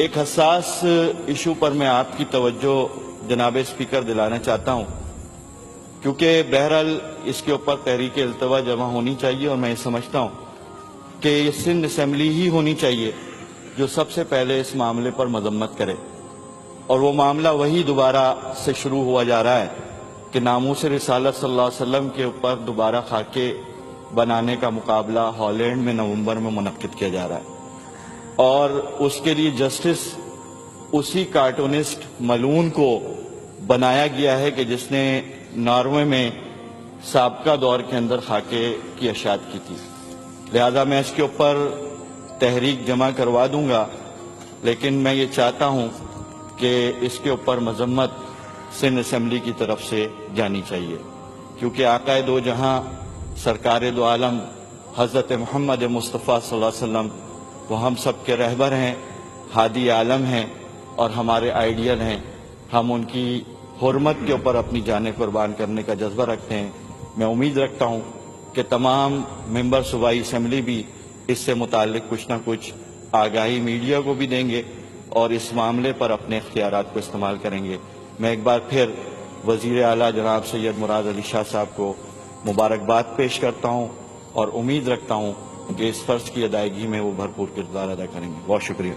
ایک حساس ایشو پر میں آپ کی توجہ جناب اسپیکر دلانا چاہتا ہوں، کیونکہ بہرحال اس کے اوپر تحریک التوا جمع ہونی چاہیے، اور میں یہ سمجھتا ہوں کہ یہ سندھ اسمبلی ہی ہونی چاہیے جو سب سے پہلے اس معاملے پر مذمت کرے، اور وہ معاملہ وہی دوبارہ سے شروع ہوا جا رہا ہے کہ ناموس رسالت صلی اللہ علیہ وسلم کے اوپر دوبارہ خاکے بنانے کا مقابلہ ہالینڈ میں نومبر میں منعقد کیا جا رہا ہے، اور اس کے لیے جسٹس اسی کارٹونسٹ ملون کو بنایا گیا ہے کہ جس نے ناروے میں سابقہ دور کے اندر خاکے کی اشاعت کی تھی۔ لہذا میں اس کے اوپر تحریک جمع کروا دوں گا، لیکن میں یہ چاہتا ہوں کہ اس کے اوپر مذمت سندھ اسمبلی کی طرف سے جانی چاہیے، کیونکہ آقا دو جہاں سرکار دو عالم حضرت محمد مصطفیٰ صلی اللہ علیہ وسلم وہ ہم سب کے رہبر ہیں، ہادی عالم ہیں اور ہمارے آئیڈیل ہیں۔ ہم ان کی حرمت کے اوپر اپنی جانیں قربان کرنے کا جذبہ رکھتے ہیں۔ میں امید رکھتا ہوں کہ تمام ممبر صوبائی اسمبلی بھی اس سے متعلق کچھ نہ کچھ آگاہی میڈیا کو بھی دیں گے اور اس معاملے پر اپنے اختیارات کو استعمال کریں گے۔ میں ایک بار پھر وزیر اعلیٰ جناب سید مراد علی شاہ صاحب کو مبارکباد پیش کرتا ہوں اور امید رکھتا ہوں کہ اس فرض کی ادائیگی میں وہ بھرپور کردار ادا کریں گے۔ بہت شکریہ۔